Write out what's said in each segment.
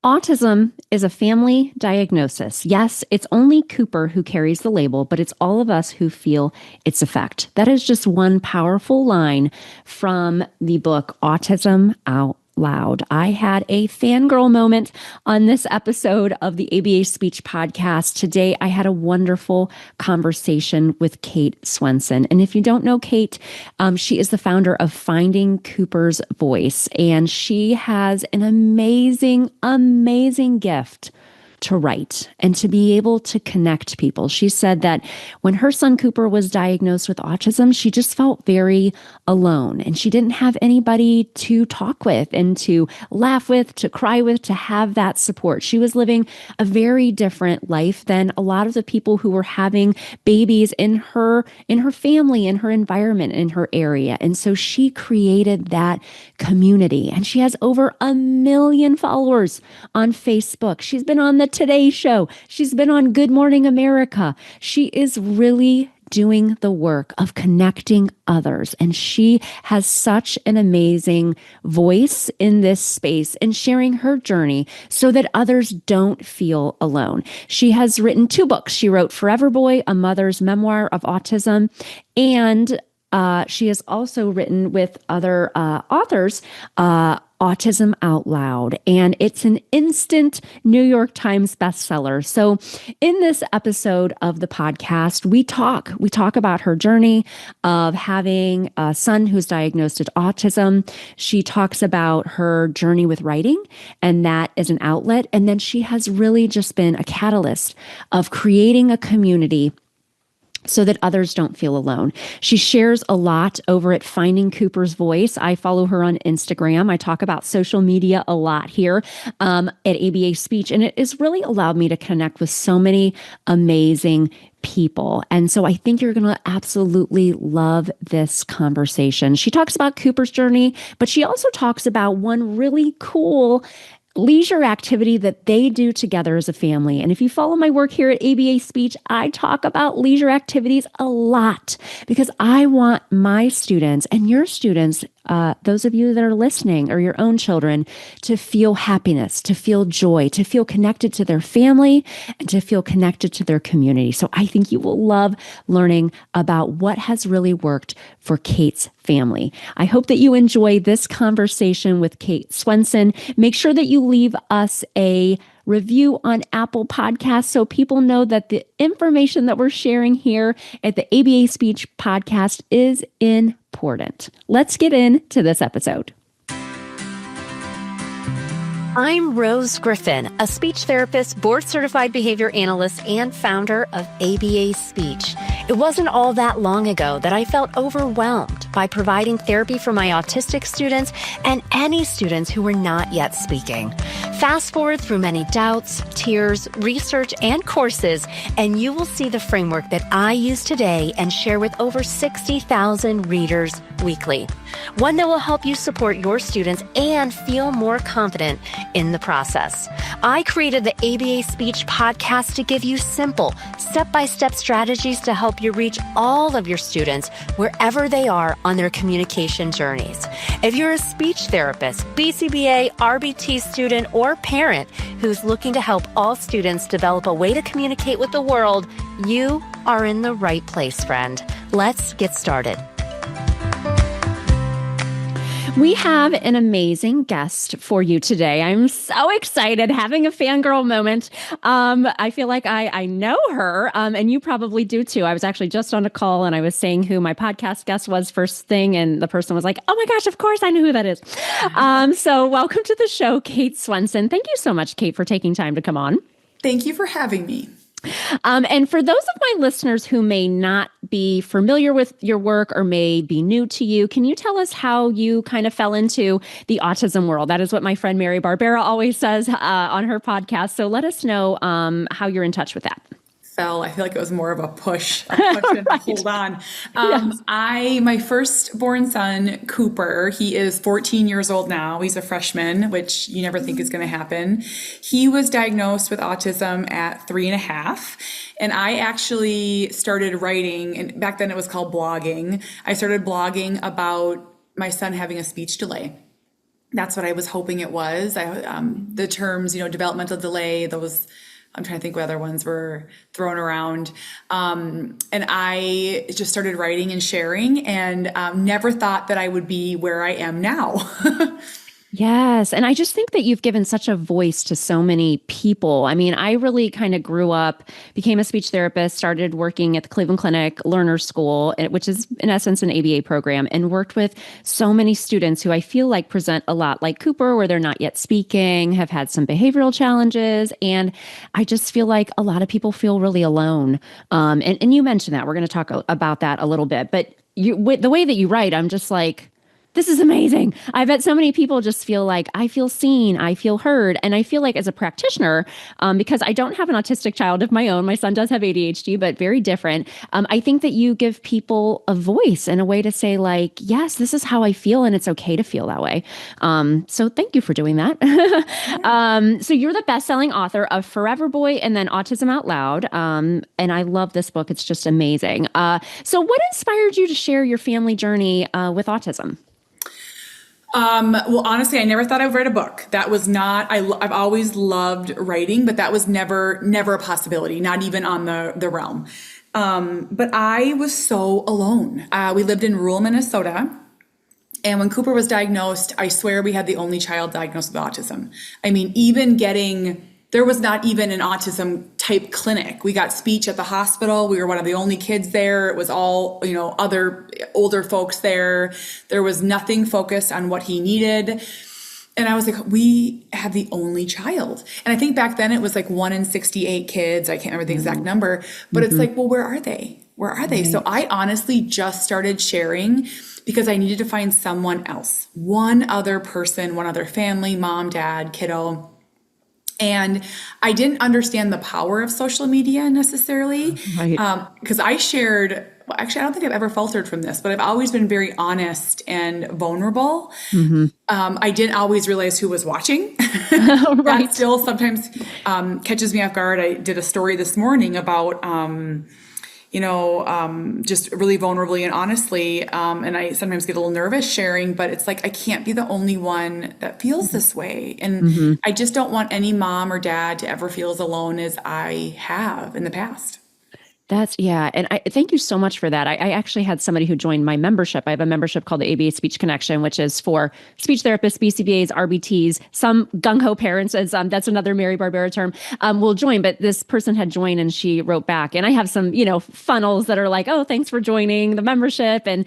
Autism is a family diagnosis. Yes, it's only Cooper who carries the label, but it's all of us who feel its effect. That is just one powerful line from the book Autism Out Loud. I had a fangirl moment on this episode of the ABA Speech podcast. Today, I had a wonderful conversation with Kate Swenson. And if you don't know Kate, she is the founder of Finding Cooper's Voice, and she has an amazing, amazing gift to write and to be able to connect people. She said that when her son Cooper was diagnosed with autism, she just felt very alone and she didn't have anybody to talk with and to laugh with, to cry with, to have that support. She was living a very different life than a lot of the people who were having babies in her family, in her environment, in her area. And so she created that community, and she has over 1 million followers on Facebook. She's been on the Today Show. She's been on Good Morning America. She is really doing the work of connecting others. And she has such an amazing voice in this space and sharing her journey so that others don't feel alone. She has written 2 books. She wrote Forever Boy, A Mother's Memoir of Autism, and she has also written with other authors, Autism Out Loud, and it's an instant New York Times bestseller. So in this episode of the podcast, we talk about her journey of having a son who's diagnosed with autism. She talks about her journey with writing and that as an outlet. And then she has really just been a catalyst of creating a community so that others don't feel alone. She shares a lot over at Finding Cooper's Voice. I follow her on Instagram. I talk about social media a lot here at ABA Speech, and it has really allowed me to connect with so many amazing people. And so I think you're going to absolutely love this conversation. She talks about Cooper's journey, but she also talks about one really cool leisure activity that they do together as a family. And if you follow my work here at ABA Speech, I talk about leisure activities a lot because I want my students and your students, those of you that are listening or your own children, to feel happiness, to feel joy, to feel connected to their family, and to feel connected to their community. So I think you will love learning about what has really worked for Kate's family. I hope that you enjoy this conversation with Kate Swenson. Make sure that you leave us a review on Apple Podcasts so people know that the information that we're sharing here at the ABA Speech Podcast is important. Let's get into this episode. I'm Rose Griffin, a speech therapist, board-certified behavior analyst, and founder of ABA Speech. It wasn't all that long ago that I felt overwhelmed by providing therapy for my autistic students and any students who were not yet speaking. Fast forward through many doubts, tears, research, and courses, and you will see the framework that I use today and share with over 60,000 readers weekly. One that will help you support your students and feel more confident in the process. I created the ABA Speech podcast to give you simple, step-by-step strategies to help you reach all of your students wherever they are on their communication journeys. If you're a speech therapist, BCBA, RBT student, or parent who's looking to help all students develop a way to communicate with the world, you are in the right place, friend. Let's get started. We have an amazing guest for you today. I'm so excited, having a fangirl moment. I feel like I know her, and you probably do too. I was actually just on a call and I was saying who my podcast guest was first thing, and the person was like, "Oh my gosh, of course I know who that is." So welcome to the show, Kate Swenson. Thank you so much, Kate, for taking time to come on. Thank you for having me. And for those of my listeners who may not be familiar with your work or may be new to you, can you tell us how you kind of fell into the autism world? That is what my friend Mary Barbera always says on her podcast. So let us know how you're in touch with that. I feel like it was more of a push right. And a hold on. Yes. My firstborn son, Cooper, he is 14 years old now. He's a freshman, which you never think is going to happen. He was diagnosed with autism at 3.5. And I actually started writing, and back then it was called blogging. I started blogging about my son having a speech delay. That's what I was hoping it was. The terms, developmental delay, those, I'm trying to think what other ones were thrown around. And I just started writing and sharing and never thought that I would be where I am now. Yes. And I just think that you've given such a voice to so many people. I mean, I really kind of grew up, became a speech therapist, started working at the Cleveland Clinic Learner School, which is in essence an ABA program, and worked with so many students who I feel like present a lot like Cooper, where they're not yet speaking, have had some behavioral challenges. And I just feel like a lot of people feel really alone. And you mentioned that. We're going to talk about that a little bit. But with the way that you write, I'm just like, this is amazing. I bet so many people just feel like I feel seen, I feel heard. And I feel like as a practitioner, because I don't have an autistic child of my own, my son does have ADHD, but very different. I think that you give people a voice and a way to say like, yes, this is how I feel and it's okay to feel that way. So thank you for doing that. So you're the best-selling author of Forever Boy and then Autism Out Loud. And I love this book. It's just amazing. So what inspired you to share your family journey with autism? Well, honestly, I never thought I'd write a book. That was not, I've always loved writing, but that was never a possibility, not even on the realm. But I was so alone. We lived in rural Minnesota. And when Cooper was diagnosed, I swear we had the only child diagnosed with autism. I mean, there was not even an autism type clinic. We got speech at the hospital. We were one of the only kids there. It was all, other older folks there. There was nothing focused on what he needed. And I was like, we have the only child. And I think back then it was like 1 in 68 kids. I can't remember the exact number, but it's like, well, where are they? Where are they? Right. So I honestly just started sharing because I needed to find someone else, one other person, one other family, mom, dad, kiddo. And I didn't understand the power of social media necessarily, because I shared, well, actually, I don't think I've ever faltered from this, but I've always been very honest and vulnerable. I didn't always realize who was watching. Right. That still sometimes catches me off guard. I did a story this morning about just really vulnerably and honestly. And I sometimes get a little nervous sharing, but it's like, I can't be the only one that feels this way. And I just don't want any mom or dad to ever feel as alone as I have in the past. Yeah. And I thank you so much for that. I actually had somebody who joined my membership. I have a membership called the ABA Speech Connection, which is for speech therapists, BCBAs, RBTs, some gung-ho parents, as that's another Mary Barbera term, will join. But this person had joined and she wrote back. And I have some, funnels that are like, oh, thanks for joining the membership. And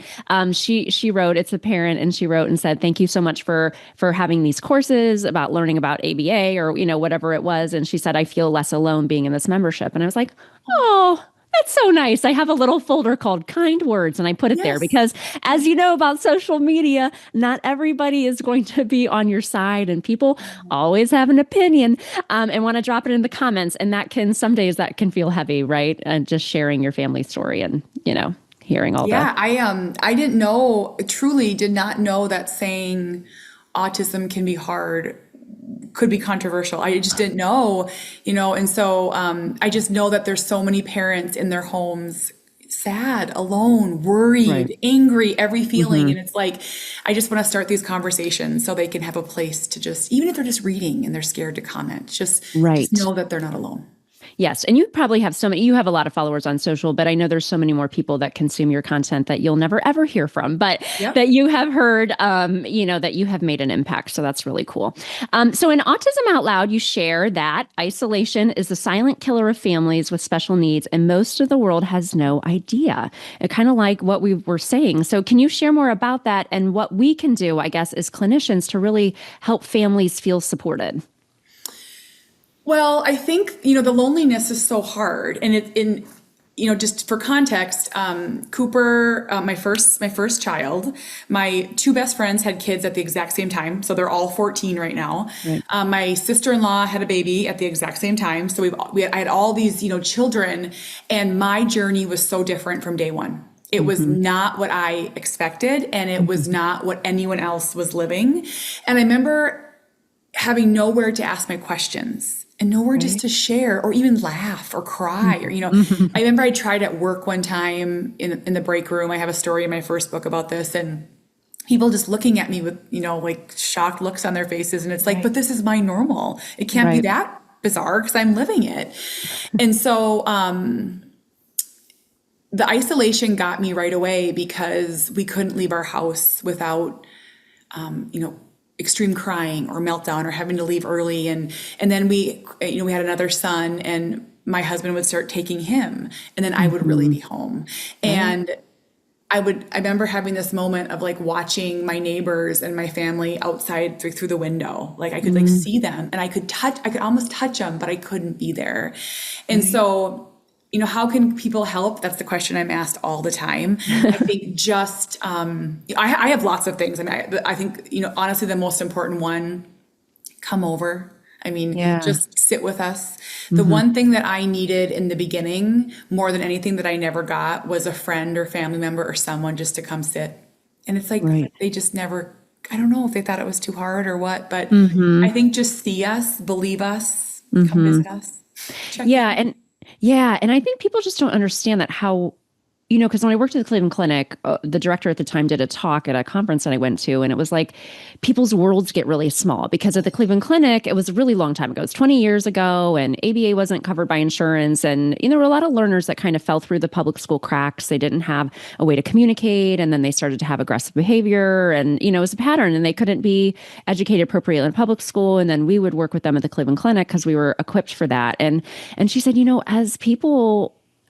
she wrote, it's a parent, and she wrote and said, thank you so much for having these courses about learning about ABA or, whatever it was. And she said, I feel less alone being in this membership. And I was like, oh, that's so nice. I have a little folder called Kind Words, and I put it there because, as you know about social media, not everybody is going to be on your side, and people always have an opinion and want to drop it in the comments. And some days that can feel heavy, right? And just sharing your family story and, hearing all that. Yeah, I didn't know, truly did not know that saying autism can be hard could be controversial. I just didn't know, and so I just know that there's so many parents in their homes, sad, alone, worried, angry, every feeling. And it's like, I just want to start these conversations so they can have a place to just, even if they're just reading and they're scared to comment, just know that they're not alone. Yes. And you probably have you have a lot of followers on social, but I know there's so many more people that consume your content that you'll never ever hear from, but that you have heard, that you have made an impact. So that's really cool. So in Autism Out Loud, you share that isolation is the silent killer of families with special needs, and most of the world has no idea. Kind of like what we were saying. So can you share more about that and what we can do, I guess, as clinicians to really help families feel supported? Well, I think, the loneliness is so hard. And just for context, Cooper, my first child, my two best friends had kids at the exact same time. So they're all 14 right now. Right. My sister-in-law had a baby at the exact same time. So I had all these, children, and my journey was so different from day one. It was not what I expected, and it was not what anyone else was living. And I remember having nowhere to ask my questions. And nowhere just to share or even laugh or cry or, I remember I tried at work one time in the break room. I have a story in my first book about this. And people just looking at me with, like shocked looks on their faces. And it's like, Right. but this is my normal. It can't be Right. that bizarre because I'm living it. And so, the isolation got me right away because we couldn't leave our house without, you know, extreme crying or meltdown or having to leave early. And then we had another son, and my husband would start taking him, and then I would really Hmm. be home. Right. And I remember having this moment of like watching my neighbors and my family outside through the window. Like I could like Mm. see them, and I could almost touch them, but I couldn't be there. And Right. so, how can people help? That's the question I'm asked all the time. I think just, I have lots of things. I mean, I think, honestly, the most important one, come over. I mean, Yeah. just sit with us. The Hmm. one thing that I needed in the beginning, more than anything that I never got, was a friend or family member or someone just to come sit. And it's like Right. they just never, I don't know if they thought it was too hard or what, but Hmm. I think just see us, believe us, come Hmm. visit us, check Yeah. in. And I think people just don't understand that how, because when I worked at the Cleveland Clinic, the director at the time did a talk at a conference that I went to, and it was like people's worlds get really small because at the Cleveland Clinic, it was a really long time ago. It was 20 years ago, and ABA wasn't covered by insurance. And, there were a lot of learners that kind of fell through the public school cracks. They didn't have a way to communicate, and then they started to have aggressive behavior, and, it was a pattern, and they couldn't be educated appropriately in public school. And then we would work with them at the Cleveland Clinic because we were equipped for that. And she said,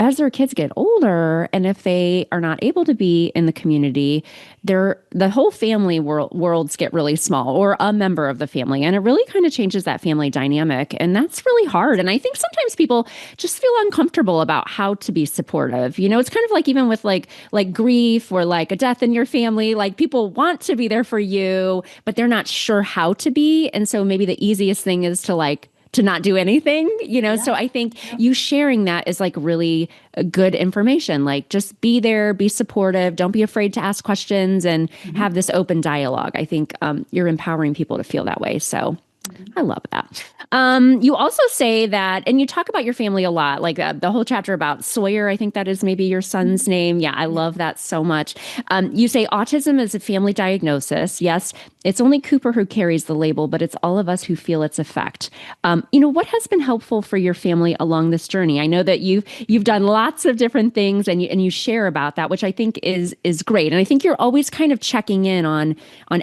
as their kids get older, and if they are not able to be in the community, the whole family worlds get really small, or a member of the family, and it really kind of changes that family dynamic, and that's really hard. And I think sometimes people just feel uncomfortable about how to be supportive. It's kind of like even with like grief or like a death in your family, like people want to be there for you, but they're not sure how to be, and so maybe the easiest thing is to not do anything. Yeah. So I think you sharing that is like really good information. Like just be there, be supportive, don't be afraid to ask questions, and have this open dialogue. I think you're empowering people to feel that way. So I love that. You also say that, and you talk about your family a lot, like the whole chapter about Sawyer. I think that is maybe your son's name. Yeah, I love that so much. You say autism is a family diagnosis. Yes, it's only Cooper who carries the label, but it's all of us who feel its effect. What has been helpful for your family along this journey? I know that you've done lots of different things, and you share about that, which I think is great. And I think you're always kind of checking in on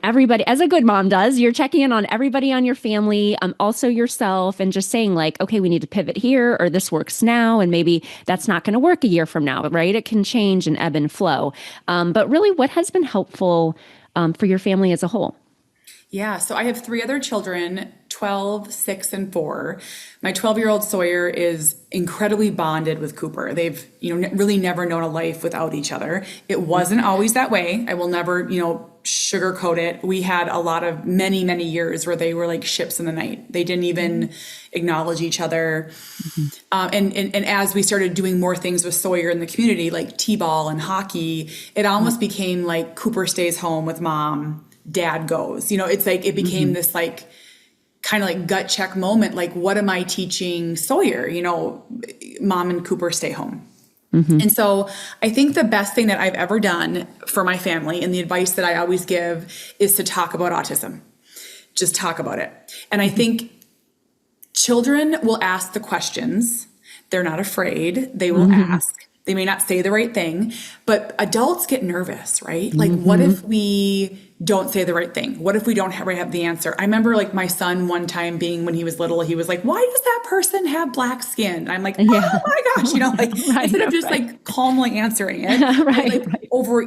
everybody, as a good mom does. You're checking in on everybody on your family, also yourself, and just saying like, okay, we need to pivot here, or this works now, and maybe that's not going to work a year from now, right? It can change and ebb and flow. But really, what has been helpful for your family as a whole? Yeah, so I have three other children, 12, 6, and 4. My 12-year-old Sawyer is incredibly bonded with Cooper. They've, really never known a life without each other. It wasn't always that way. I will never, sugarcoat it. We had a lot of many, many years where they were like ships in the night. They didn't even acknowledge each other. Mhm. And as we started doing more things with Sawyer in the community, like T-ball and hockey, it almost became like Cooper stays home with mom, dad goes. It's like it became Mhm. this like kind of like gut check moment. Like, what am I teaching Sawyer? Mom and Cooper stay home. Mhm. And so I think the best thing that I've ever done for my family, and the advice that I always give, is to talk about autism. Just talk about it. And I think children will ask the questions. They're not afraid. They will Mhm. ask. They may not say the right thing, but adults get nervous, right? Like, what Mhm. if we don't say the right thing? What if we don't have the answer? I remember like my son one time being, when he was little, he was like, why does that person have black skin? And I'm like, Yeah. oh my gosh, like Right. instead of just Right. like calmly answering it, Right. like Right. over,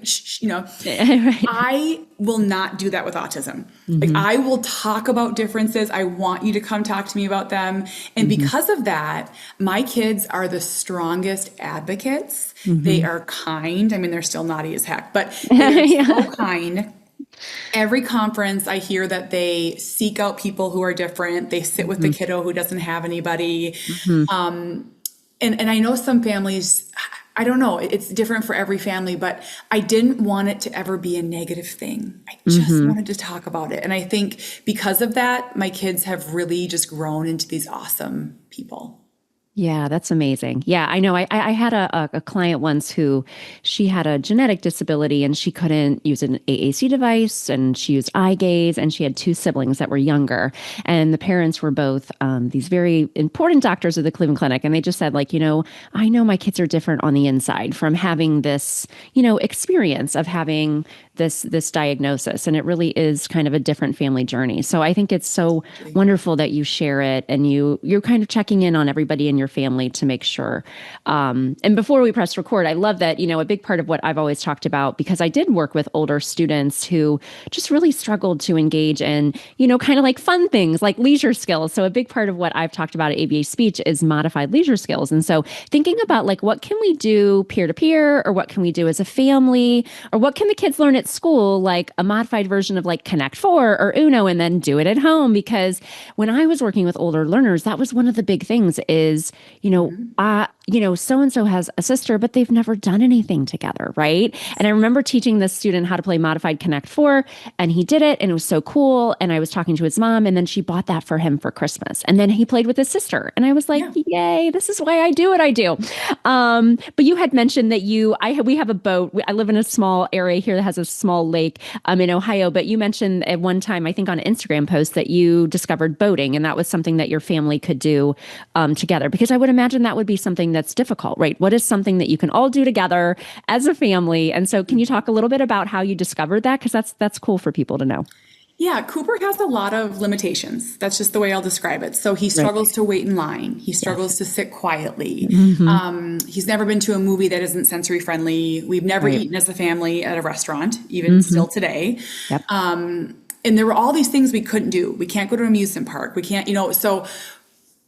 shh, Right. I will not do that with autism. Like, Mhm. I will talk about differences. I want you to come talk to me about them. And Mhm. because of that, my kids are the strongest advocates. They Mhm. are kind. I mean, they're still naughty as heck, but they are so Yeah. kind. Every conference, I hear that they seek out people who are different. They sit with the Mhm. kiddo who doesn't have anybody. Mhm. And I know some families, I don't know, it's different for every family, but I didn't want it to ever be a negative thing. I just Mhm. wanted to talk about it. And I think because of that, my kids have really just grown into these awesome people. Yeah, that's amazing. Yeah, I know. I had a client once who she had a genetic disability and she couldn't use an AAC device and she used eye gaze and she had two siblings that were younger. And the parents were both these very important doctors of the Cleveland Clinic. And they just said, like, I know my kids are different on the inside from having this, experience of having this diagnosis. And it really is kind of a different family journey. So I think it's so wonderful that you share it and you're kind of checking in on everybody in your family to make sure. And before we press record, I love that, a big part of what I've always talked about, because I did work with older students who just really struggled to engage in, kind of like fun things like leisure skills. So a big part of what I've talked about at ABA Speech is modified leisure skills. And so thinking about like, what can we do peer to peer, or what can we do as a family, or what can the kids learn at school, like a modified version of like Connect Four or Uno, and then do it at home. Because when I was working with older learners, that was one of the big things is, so and so has a sister, but they've never done anything together, right? And I remember teaching this student how to play modified Connect Four, and he did it, and it was so cool. And I was talking to his mom, and then she bought that for him for Christmas. And then he played with his sister, and I was like, Yeah. "Yay! This is why I do what I do." But you had mentioned that we have a boat. I live in a small area here that has a small lake, in Ohio. But you mentioned at one time, I think on an Instagram post, that you discovered boating, and that was something that your family could do together. Because I would imagine that would be something that's difficult, right? What is something that you can all do together as a family? And so, can you talk a little bit about how you discovered that? Because that's cool for people to know. Yeah, Cooper has a lot of limitations. That's just the way I'll describe it. So he Right. struggles to wait in line. He struggles Yes. to sit quietly. Hmm. He's never been to a movie that isn't sensory friendly. We've never Right. eaten as a family at a restaurant, even Hmm. still today. Yep. And there were all these things we couldn't do. We can't go to an amusement park. We can't, so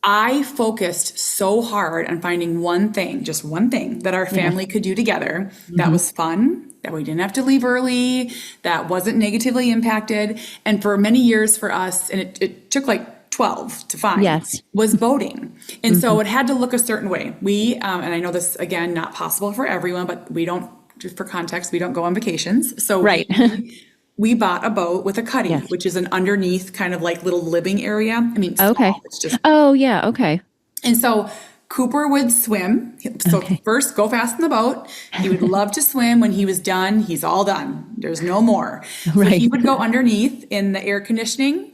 I focused so hard on finding one thing, just one thing that our Yeah. family could do together that Hmm. was fun, that we didn't have to leave early, that wasn't negatively impacted. And for many years for us, and it took like 12 to find, Yes. was boating. And so Hmm. it had to look a certain way. And I know this, again, not possible for everyone, but we don't, just for context, we don't go on vacations. So Right. we bought a boat with a cuddy, Yes. which is an underneath kind of like little living area. I mean, Okay. small. It's just Oh, yeah. Okay. and so Cooper would swim. So Okay. first, go fast in the boat. He would love to swim. When he was done, he's all done. There's no more. So he Right. would go underneath in the air conditioning.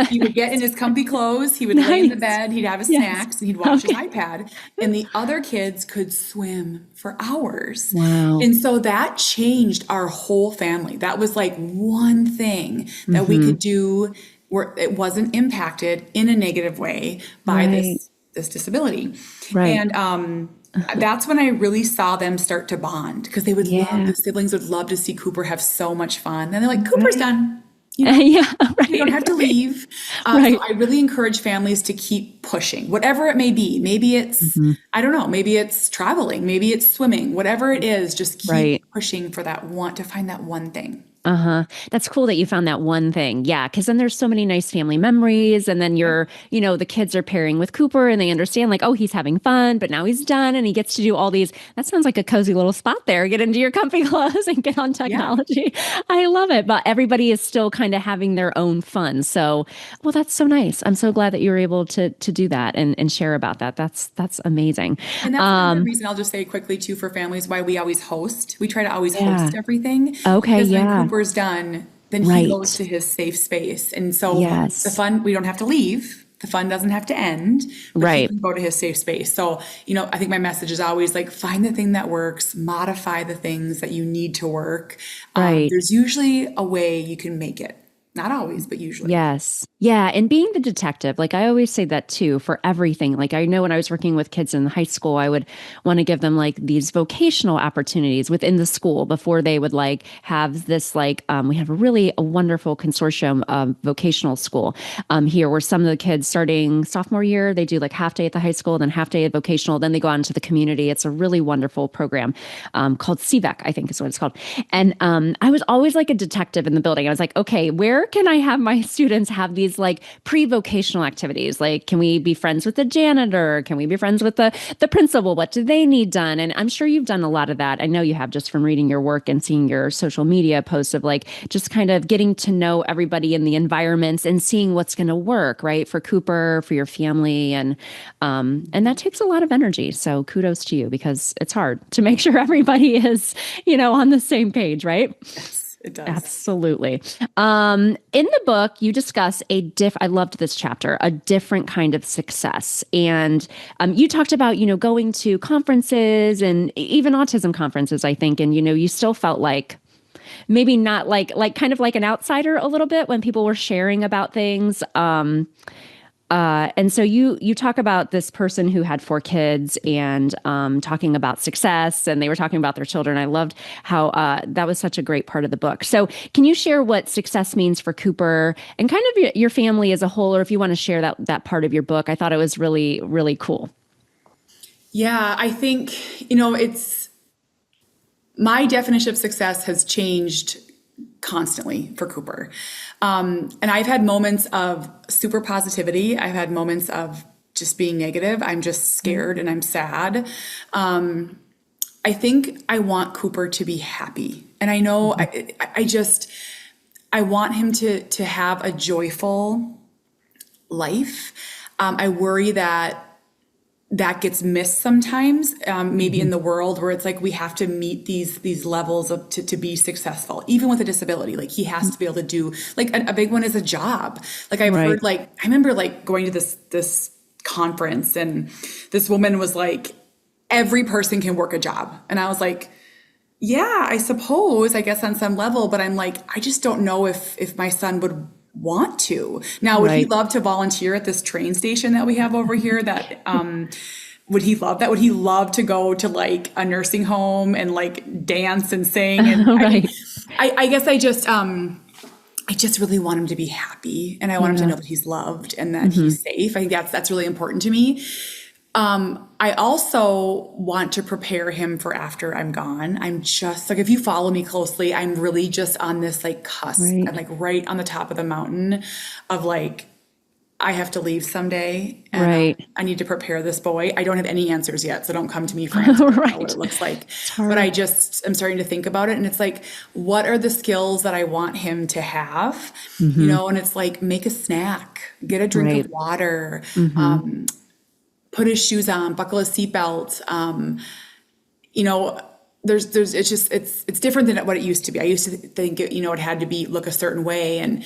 He would get in his comfy clothes. He would lay in the Nice. bed. He'd have his Yes. snacks and he'd watch his Okay. iPad. And the other kids could swim for hours. Wow. And so that changed our whole family. That was like one thing that we Hmm. could do where it wasn't impacted in a negative way by Right. this disability. Right. And that's when I really saw them start to bond because they would love, Yeah. the siblings would love to see Cooper have so much fun. And they're like, Cooper's Right. done. Yeah. You don't Right. have to leave. Right. So I really encourage families to keep pushing, whatever it may be. Maybe it's, Hmm. I don't know, maybe it's traveling, maybe it's swimming, whatever it is, just keep Right. pushing for that one, to find that one thing. Uh-huh. That's cool that you found that one thing. Yeah, because then there's so many nice family memories. And then the kids are pairing with Cooper and they understand, like, oh, he's having fun, but now he's done and he gets to do all these. That sounds like a cozy little spot there. Get into your comfy clothes and get on Yeah. technology. I love it. But everybody is still kind of having their own fun. So, well, that's so nice. I'm so glad that you were able to do that and share about that. That's amazing. And that's another reason I'll just say quickly too for families why we always host. We try to always Yeah. host everything. Okay, Because when yeah. Cooper's done, then he Right. goes to his safe space. And so Yes. the fun, we don't have to leave. The fun doesn't have to end. But he Right. can go to his safe space. So, I think my message is always like find the thing that works, modify the things that you need to work. Right. There's usually a way you can make it. Not always, but usually. Yes. Yeah. And being the detective, like I always say that too for everything. Like I know when I was working with kids in high school, I would want to give them like these vocational opportunities within the school before they would like have this we have a wonderful consortium of vocational school here where some of the kids starting sophomore year, they do like half day at the high school, then half day at vocational, then they go out into the community. It's a really wonderful program called CVEC, I think is what it's called. And I was always like a detective in the building. I was like, okay, where where can I have my students have these like pre-vocational activities? Like, can we be friends with the janitor? Can we be friends with the principal? What do they need done? And I'm sure you've done a lot of that. I know you have, just from reading your work and seeing your social media posts of like just kind of getting to know everybody in the environments and seeing what's going to work, right? For Cooper, for your family. And that takes a lot of energy. So kudos to you, because it's hard to make sure everybody is, on the same page, right? Yes, it does. Absolutely. In the book, you discuss I loved this chapter, a different kind of success. And you talked about, going to conferences and even autism conferences, I think. And, you still felt like maybe not like kind of like an outsider a little bit when people were sharing about things. And so you talk about this person who had 4 kids and talking about success, and they were talking about their children. I loved how that was such a great part of the book. So can you share what success means for Cooper and kind of your family as a whole, or if you want to share that part of your book? I thought it was really, really cool. Yeah, I think, it's my definition of success has changed constantly for Cooper. And I've had moments of super positivity. I've had moments of just being negative. I'm just scared and I'm sad. I think I want Cooper to be happy. And I know I want him to have a joyful life. I worry that gets missed sometimes, maybe in the world where it's like we have to meet these levels of to be successful, even with a disability. Like he has to be able to do, like a big one is a job. Like I've heard, like I remember like going to this conference, and this woman was like, every person can work a job, and I was like, yeah, I suppose, I guess on some level, but I'm like, I just don't know if my son would want to. Now, would he love to volunteer at this train station that we have over here? That would he love that? Would he love to go to like a nursing home and like dance and sing? And I guess I just really want him to be happy, and I want him to know that he's loved and that he's safe. I think that's really important to me. I also want to prepare him for after I'm gone. I'm just like, if you follow me closely, I'm really just on this like cusp. I'm like right on the top of the mountain of like, I have to leave someday, and I need to prepare this boy. I don't have any answers yet, so don't come to me for answers. I don't know what it looks like. But I'm starting to think about it, and it's like, what are the skills that I want him to have? And it's like, make a snack, get a drink of water, put his shoes on, buckle his seatbelt. It's different than what it used to be. I used to think, it had to look a certain way. And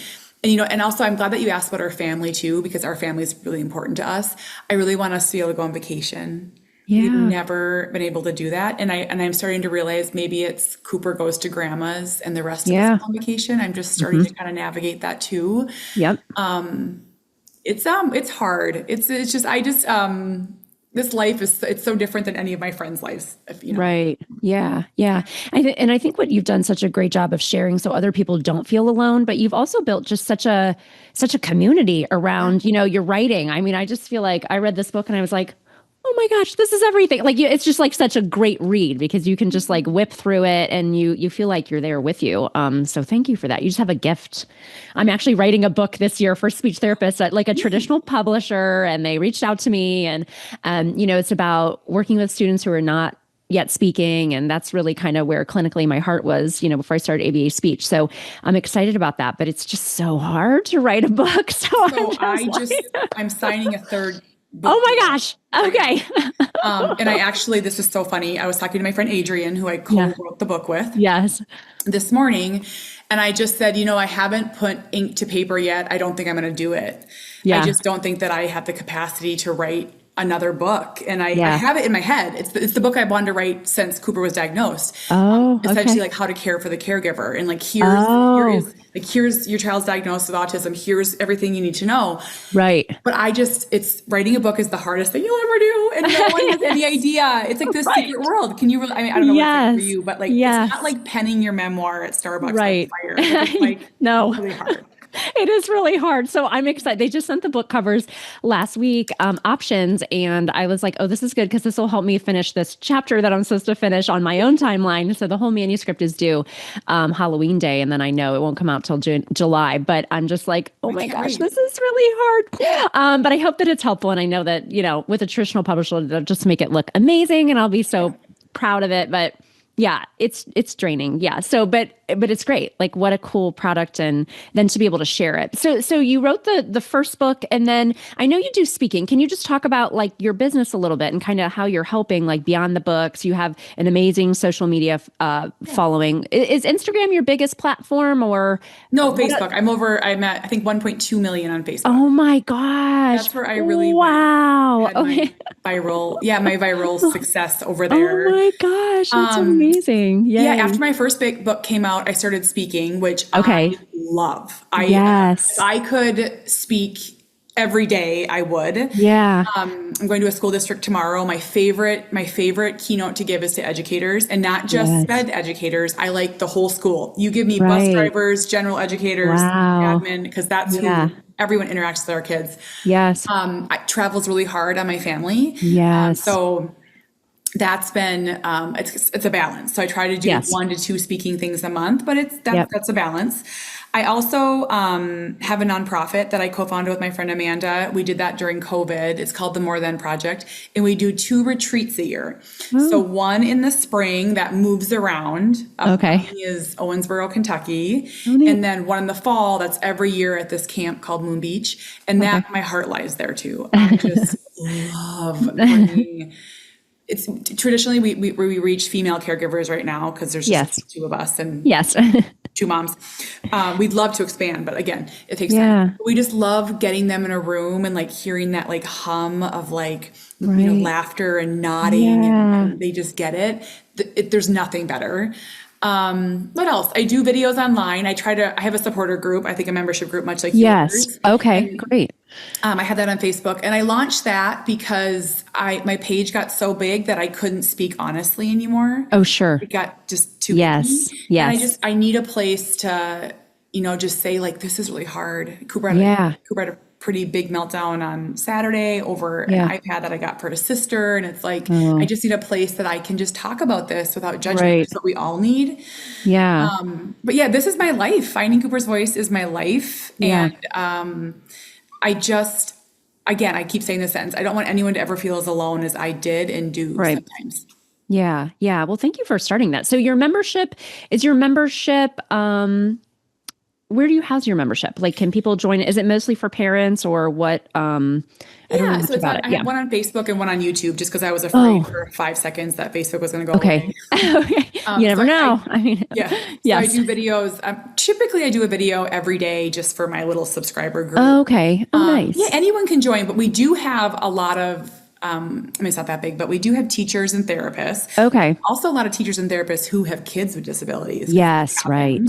also I'm glad that you asked about our family too, because our family is really important to us. I really want us to be able to go on vacation. Yeah. We've never been able to do that. And I'm starting to realize maybe it's Cooper goes to grandma's and the rest of us go on vacation. I'm just starting to kind of navigate that too. Yep. It's hard. It's just this life it's so different than any of my friends' lives. Right. Yeah. Yeah. I think what you've done such a great job of sharing so other people don't feel alone, but you've also built just such a community around, your writing. I mean, I just feel like I read this book and I was like, oh my gosh, this is everything. Like it's just like such a great read because you can just like whip through it and you feel like you're there with you. So thank you for that. You just have a gift. I'm actually writing a book this year for speech therapists at like a traditional publisher, and they reached out to me, and it's about working with students who are not yet speaking. And that's really kind of where clinically my heart was, before I started ABA speech. So I'm excited about that, but it's just so hard to write a book. I'm signing a third book. Oh my gosh. Okay. And this is so funny. I was talking to my friend Adrian, who I co-wrote the book with. Yes. This morning. And I just said, I haven't put ink to paper yet. I don't think I'm going to do it. Yeah. I just don't think that I have the capacity to write another book. And I have it in my head. It's the book I've wanted to write since Cooper was diagnosed. Essentially like how to care for the caregiver. And like, here's your child's diagnosed with autism. Here's everything you need to know. Right. But it's writing a book is the hardest thing you'll ever do. And no one has any idea. It's like this secret world. Can you really, I don't know what's like for you, but like, it's not like penning your memoir at Starbucks. Right. By fire. It's like no. Really hard. It is really hard. So I'm excited. They just sent the book covers last week, options. And I was like, oh, this is good because this will help me finish this chapter that I'm supposed to finish on my own timeline. So the whole manuscript is due Halloween Day. And then I know it won't come out till July. But I'm just like, oh I my can't gosh, wait. this is really hard. But I hope that it's helpful. And I know that, with a traditional publisher, they'll just make it look amazing. And I'll be so proud of it. But yeah, it's draining. Yeah. So, but it's great. Like what a cool product, and then to be able to share it. So you wrote the first book, and then I know you do speaking. Can you just talk about like your business a little bit and kind of how you're helping like beyond the books? You have an amazing social media following. Is Instagram your biggest platform or No, what? Facebook. I'm at, I think 1.2 million on Facebook. Oh my gosh. That's where I really Wow. had Okay. my viral success over Oh there. my gosh, that's amazing. Yeah, Yay. after my first big book came out, I started speaking, which Okay. I love. If Yes. I could speak every day, I would. Yeah. I'm going to a school district tomorrow. My favorite keynote to give is to educators, and not just Yes. sped educators. I like the whole school. You give me bus Right. drivers, general educators, Wow. admin, because that's Yeah. who everyone interacts with our kids. Yes. Travel's really hard on my family. Yes. So that's been it's a balance. So I try to do Yes. 1 to 2 speaking things a month, but Yep. that's a balance. I also have a nonprofit that I co-founded with my friend Amanda. We did that during COVID. It's called the More Than Project, and we do 2 retreats a year. So one in the spring that moves around. Okay. One is Owensboro, Kentucky, Oh, neat. and then one in the fall that's every year at this camp called Moon Beach, and Okay. that my heart lies there too. I just love bringing. It's traditionally we reach female caregivers right now because there's Yes. just 2 of us and Yes. 2 moms. We'd love to expand, but again, it takes Yeah. time. We just love getting them in a room and like hearing that like hum of like Right. laughter and nodding, Yeah. and they just get it. There's nothing better. What else? I do videos online. I have a supporter group. I think a membership group, much like Yes. yours. Okay. Great. I had that on Facebook, and I launched that because my page got so big that I couldn't speak honestly anymore. Oh, sure. It got just too Yes. big. And Yes. I need a place to, just say like, this is really hard. Yeah. Cooper had a pretty big meltdown on Saturday over Yeah. an iPad that I got for his sister. And it's like, Oh. I just need a place that I can just talk about this without judgment. Right. That's what we all need. Yeah. But yeah, this is my life. Finding Cooper's voice is my life. Yeah. And again, I keep saying this sentence. I don't want anyone to ever feel as alone as I did and do Right. sometimes. Yeah. Yeah. Well, thank you for starting that. So is your membership, where do you house your membership? Like, can people join it? Is it mostly for parents or what? I don't know much So about it. I Yeah. have one on Facebook and one on YouTube just because I was afraid for 5 seconds that Facebook was going to go Okay. away. Okay. You never so know. I mean, Yeah. So yes. I do videos. Typically, I do a video every day just for my little subscriber group. Okay. Oh, nice. Yeah, anyone can join, but we do have a lot of, it's not that big, but we do have teachers and therapists. Okay. Also, a lot of teachers and therapists who have kids with disabilities. Yes. Right.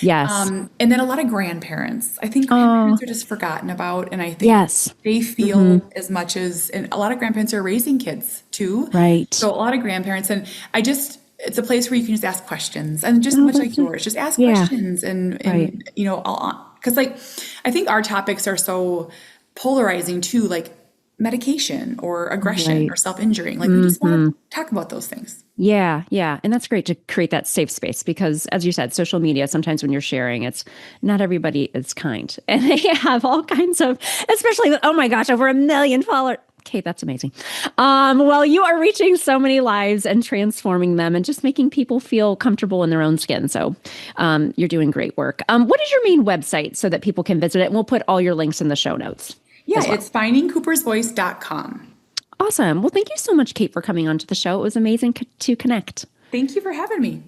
Yes. And then a lot of grandparents. I think grandparents are just forgotten about, and I think Yes. they feel as much as, and a lot of grandparents are raising kids too. Right. So a lot of grandparents, and it's a place where you can just ask questions, and just much like yours, just ask questions, and Right. because like I think our topics are so polarizing too, like medication or aggression Right. or self-injuring. Like we just want to talk about those things. Yeah, yeah. And that's great to create that safe space because, as you said, social media, sometimes when you're sharing, it's not everybody is kind. And they have all kinds of, especially, oh my gosh, over 1 million followers. Kate, that's amazing. Well, you are reaching so many lives and transforming them and just making people feel comfortable in their own skin. So you're doing great work. What is your main website so that people can visit it? And we'll put all your links in the show notes. Yeah, it's findingcoopersvoice.com. Awesome. Well, thank you so much, Kate, for coming onto the show. It was amazing to connect. Thank you for having me.